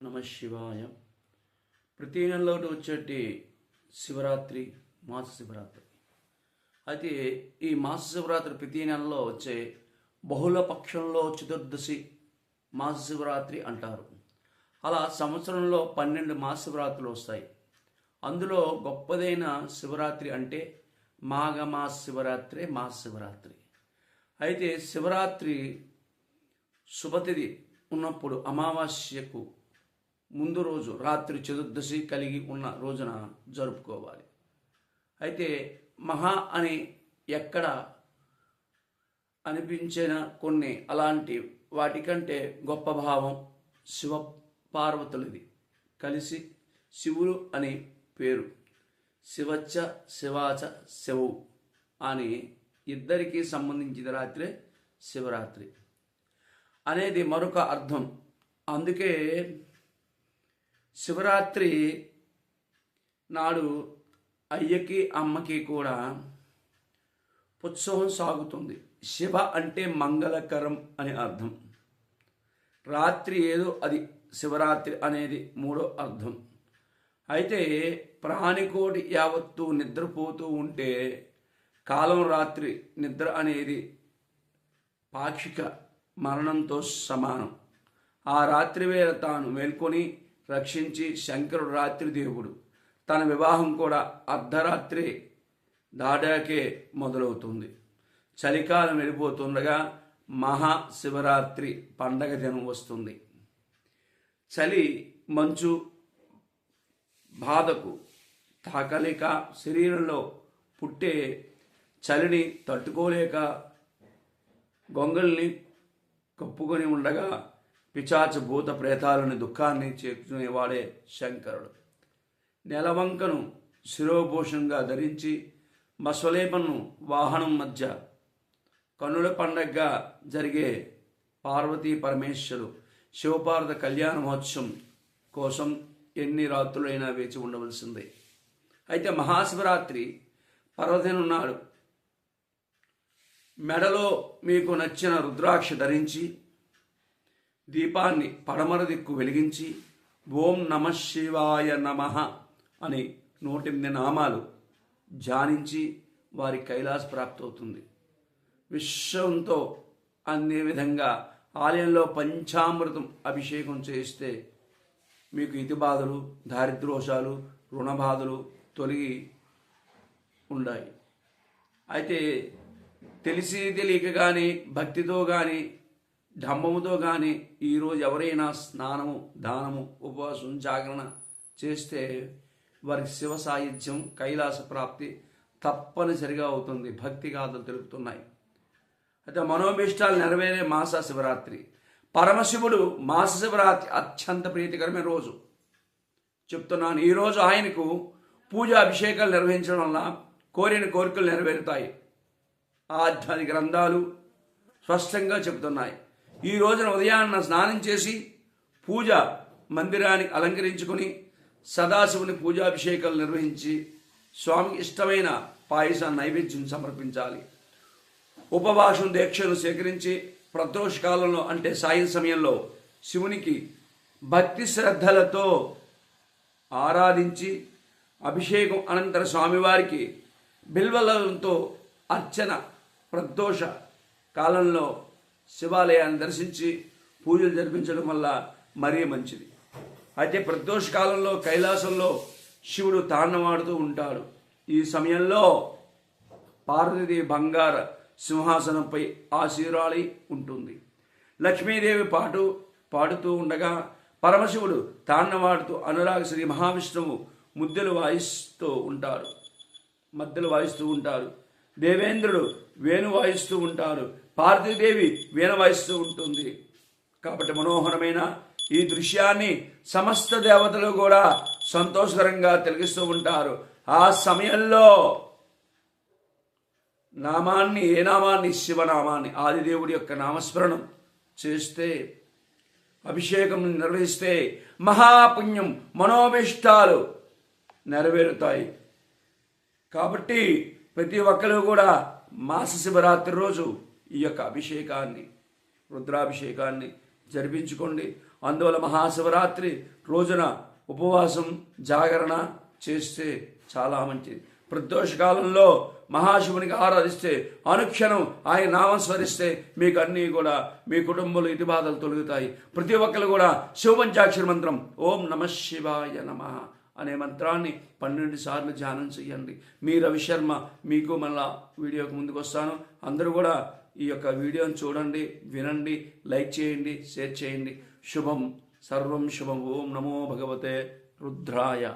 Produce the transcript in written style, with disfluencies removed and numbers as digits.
నమ శివాయ. ప్రతి నెలలో వచ్చేటి శివరాత్రి, మాస శివరాత్రి. అయితే ఈ మాస శివరాత్రి ప్రతి నెలలో వచ్చే బహుళ పక్షంలో చతుర్దశి మాస శివరాత్రి అంటారు. అలా సంవత్సరంలో 12 మాస శివరాత్రులు వస్తాయి. అందులో గొప్పదైన శివరాత్రి అంటే మాఘమాస శివరాత్రి, మాస శివరాత్రి. అయితే శివరాత్రి శుభతిథి ఉన్నప్పుడు అమావాస్యకు ముందు రోజు రాత్రి చతుర్దశి కలిగి ఉన్న రోజున జరుపుకోవాలి. అయితే మహా అని ఎక్కడ అనిపించిన కొన్ని అలాంటి వాటికంటే గొప్ప భావం శివ పార్వతులది కలిసి శివుడు అని పేరు. శివచ్చ శివాచ శివు అని ఇద్దరికీ సంబంధించిన రాత్రే శివరాత్రి అనేది మరొక అర్థం. అందుకే శివరాత్రి నాడు అయ్యకి అమ్మకి కూడా ఉత్సవం సాగుతుంది. శివ అంటే మంగళకరం అని అర్థం. రాత్రి ఏదో అది శివరాత్రి అనేది మూడో అర్థం. అయితే ప్రాణికోటి యావత్తు నిద్రపోతూ ఉంటే కాలం రాత్రి నిద్ర అనేది పాక్షిక మరణంతో సమానం. ఆ రాత్రి వేళ తాను మేల్కొని రక్షించి శంకరుడు రాత్రి దేవుడు. తన వివాహం కూడా అర్ధరాత్రి దాటాకే మొదలవుతుంది. చలికాలం వెళ్ళిపోతుండగా మహాశివరాత్రి పండగ దినం వస్తుంది. చలి మంచు బాధకు తాకలేక శరీరంలో పుట్టే చలిని తట్టుకోలేక గొంగల్ని కప్పుకొని ఉండగా పిశాచ భూత ప్రేతాలని దుఃఖాన్ని చేర్చుకునేవాడే శంకరుడు. నెలవంకను శిరోభూషణంగా ధరించి మస్వలేపను వాహనం మధ్య కన్నుల పండగగా జరిగే పార్వతీ పరమేశ్వరు శివపార్వత కళ్యాణ మహోత్సవం కోసం ఎన్ని రాత్రులైనా వేచి ఉండవలసిందే. అయితే మహాశివరాత్రి పర్వదినం నాడు మెడలో మీకు నచ్చిన రుద్రాక్ష ధరించి దీపాన్ని పడమర దిక్కు వెలిగించి ఓం నమ శివాయ నమః అని 108 నామాలు ధ్యానించి వారి కైలాస ప్రాప్తి అవుతుంది. విశ్వంతో అనే విధంగా ఆలయంలో పంచామృతం అభిషేకం చేస్తే మీకు ఇతి బాధలు, దారిద్రోషాలు, రుణ బాధలు తొలగి ఉన్నాయి. అయితే తెలిసి తెలియక కానీ భక్తితో కానీ డంబముతో కానీ ఈరోజు ఎవరైనా స్నానము, దానము, ఉపవాసం, జాగరణ చేస్తే వారికి శివ సాయుధ్యం, కైలాస ప్రాప్తి తప్పనిసరిగా అవుతుంది. భక్తి గాథలు తెలుపుతున్నాయి. అయితే మనోభీష్టాలు నెరవేరే మాస శివరాత్రి. పరమశివుడు మాస శివరాత్రి అత్యంత ప్రీతికరమైన రోజు చెప్తున్నాను. ఈరోజు ఆయనకు పూజ అభిషేకాలు నిర్వహించడం వల్ల కోరిన కోరికలు నెరవేరుతాయి. ఆధ్యాత్మిక గ్రంథాలు స్పష్టంగా చెబుతున్నాయి. ఈ రోజున ఉదయాన్న స్నానం చేసి పూజ మందిరాన్ని అలంకరించుకొని సదాశివుని పూజాభిషేకాలు నిర్వహించి స్వామికి ఇష్టమైన పాయసాన్ని నైవేద్యం సమర్పించాలి. ఉపవాసం దీక్షను సేకరించి ప్రదోష కాలంలో అంటే సాయం సమయంలో శివునికి భక్తి శ్రద్ధలతో ఆరాధించి అభిషేకం అనంతర స్వామివారికి బిల్వలతో అర్చన ప్రదోష కాలంలో శివాలయాన్ని దర్శించి పూజలు జరిపించడం వల్ల మరీ మంచిది. అయితే ప్రదోష కాలంలో కైలాసంలో శివుడు తాండవాడుతూ ఉంటాడు. ఈ సమయంలో పార్వతీదేవి బంగార సింహాసనంపై ఆశీర్వాళి ఉంటుంది. లక్ష్మీదేవి పాడుతూ ఉండగా పరమశివుడు తాండవాడుతూ అనురాగ శ్రీ మహావిష్ణువు మధ్యలు వాయిస్తూ ఉంటారు. దేవేంద్రుడు వేణు వాయిస్తూ ఉంటారు. పార్వతీదేవి వీణ వాయిస్తూ ఉంటుంది. కాబట్టి మనోహరమైన ఈ దృశ్యాన్ని సమస్త దేవతలు కూడా సంతోషకరంగా తిలకిస్తూ ఉంటారు. ఆ సమయంలో ఏ నామాన్ని శివనామాన్ని ఆదిదేవుడి యొక్క నామస్మరణం చేస్తే, అభిషేకం నిర్వహిస్తే మహాపుణ్యం, మనోభిష్టాలు నెరవేరుతాయి. కాబట్టి ప్రతి ఒక్కరు కూడా మాస శివరాత్రి రోజు ఈ యొక్క అభిషేకాన్ని, రుద్రాభిషేకాన్ని జరిపించుకోండి. అందువల్ల మహాశివరాత్రి రోజున ఉపవాసం జాగరణ చేస్తే చాలా మంచిది. ప్రదోషకాలంలో మహాశివునికి ఆరాధిస్తే, అనుక్షణం ఆయన నామం స్మరిస్తే మీకు అన్నీ కూడా మీ కుటుంబంలో ఇటు బాధలు తొలగుతాయి. ప్రతి ఒక్కరు కూడా శివపంచాక్షరి మంత్రం ఓం నమః శివాయ నమః అనే మంత్రాన్ని 12 సార్లు ధ్యానం చేయండి. మీ రవిశర్మ మీకు మళ్ళా వీడియోకి ముందుకు వస్తాను. అందరూ కూడా ఈ యొక్క వీడియోని చూడండి, వినండి, లైక్ చేయండి, షేర్ చేయండి. శుభం, సర్వం శుభం. ఓం నమో భగవతే రుద్రాయ.